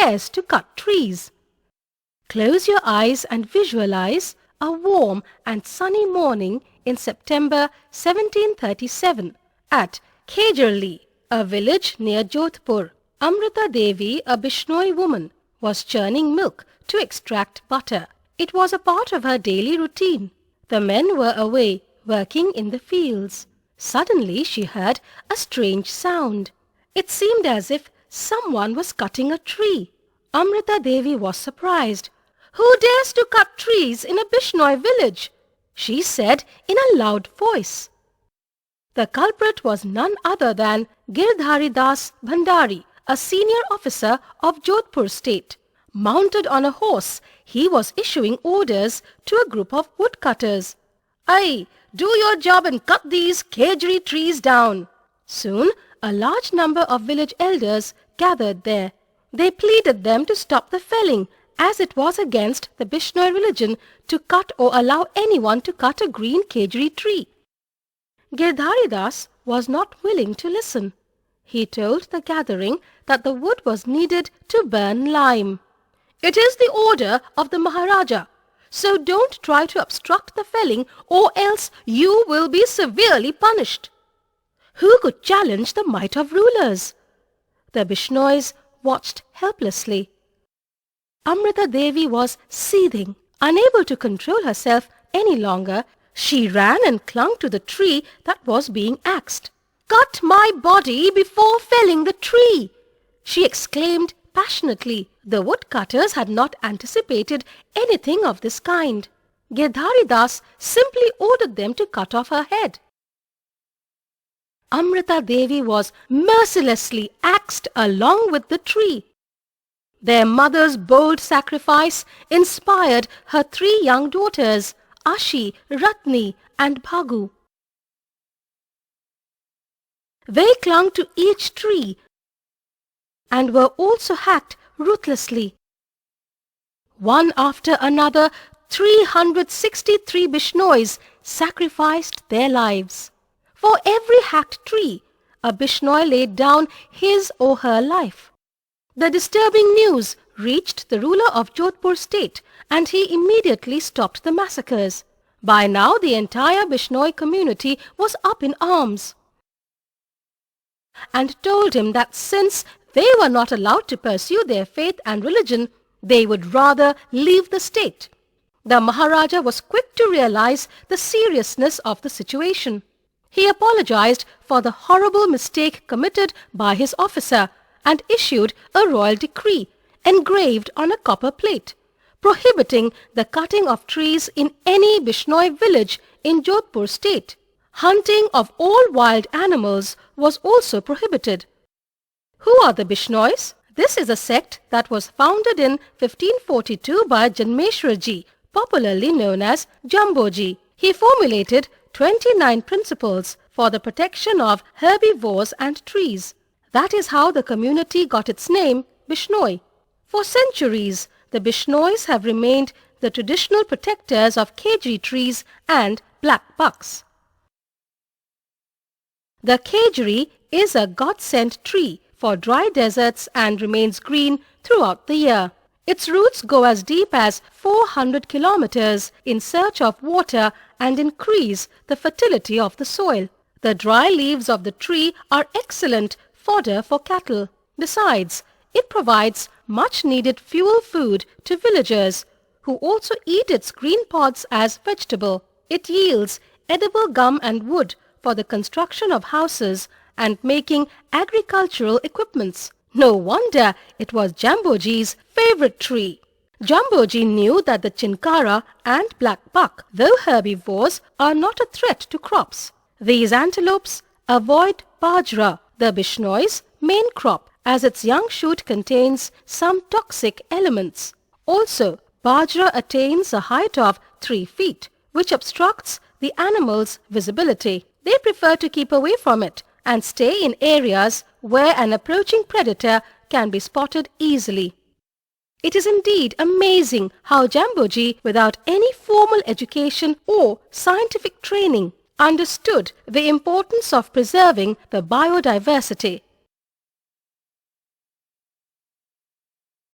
dares to cut trees? Close your eyes and visualize a warm and sunny morning in September 1737 at Khejarli, a village near Jodhpur. Amrita Devi, a Bishnoi woman, was churning milk to extract butter. It was a part of her daily routine. The men were away, working in the fields. Suddenly she heard a strange sound. It seemed as if someone was cutting a tree. Amrita Devi was surprised. "Who dares to cut trees in a Bishnoi village?" she said in a loud voice. The culprit was none other than Girdhari Das Bhandari, a senior officer of Jodhpur state. Mounted on a horse, he was issuing orders to a group of woodcutters. "Aye, do your job and cut these Khejri trees down." Soon a large number of village elders gathered there. They pleaded them to stop the felling, as it was against the Bishnoi religion to cut or allow anyone to cut a green Khejri tree. Girdhari Das was not willing to listen. He told the gathering that the wood was needed to burn lime. "It is the order of the Maharaja, so don't try to obstruct the felling or else you will be severely punished." Who could challenge the might of rulers? The Bishnois watched helplessly. Amrita Devi was seething. Unable to control herself any longer, she ran and clung to the tree that was being axed. "Cut my body before felling the tree!" she exclaimed passionately. The woodcutters had not anticipated anything of this kind. Girdhari Das simply ordered them to cut off her head. Amrita Devi was mercilessly axed along with the tree. Their mother's bold sacrifice inspired her 3 young daughters, Ashi, Ratni and Bhagu. They clung to each tree and were also hacked ruthlessly. One after another, 363 Bishnois sacrificed their lives. For every hacked tree, a Bishnoi laid down his or her life. The disturbing news reached the ruler of Jodhpur state, and he immediately stopped the massacres. By now the entire Bishnoi community was up in arms and told him that since they were not allowed to pursue their faith and religion, they would rather leave the state. The Maharaja was quick to realize the seriousness of the situation. He apologized for the horrible mistake committed by his officer and issued a royal decree engraved on a copper plate, prohibiting the cutting of trees in any Bishnoi village in Jodhpur state. Hunting of all wild animals was also prohibited. Who are the Bishnois? This is a sect that was founded in 1542 by Janmeshwarji, popularly known as Jamboji. He formulated 29 principles for the protection of herbivores and trees. That is how the community got its name, Bishnoi. For centuries, the Bishnois have remained the traditional protectors of Khejri trees and black bucks. The Khejri is a God-sent tree for dry deserts and remains green throughout the year. Its roots go as deep as 400 kilometers in search of water and increase the fertility of the soil. The dry leaves of the tree are excellent fodder for cattle. Besides, it provides much-needed fuel food to villagers who also eat its green pods as vegetable. It yields edible gum and wood for the construction of houses and making agricultural equipments. No wonder it was Jamboji's favorite tree. Jamboji knew that the chinkara and black buck, though herbivores, are not a threat to crops. These antelopes avoid bajra, the Bishnoi's main crop, as its young shoot contains some toxic elements. Also, bajra attains a height of 3 feet, which obstructs the animal's visibility. They prefer to keep away from it and stay in areas where an approaching predator can be spotted easily. It is indeed amazing how Jamboji, without any formal education or scientific training, understood the importance of preserving the biodiversity.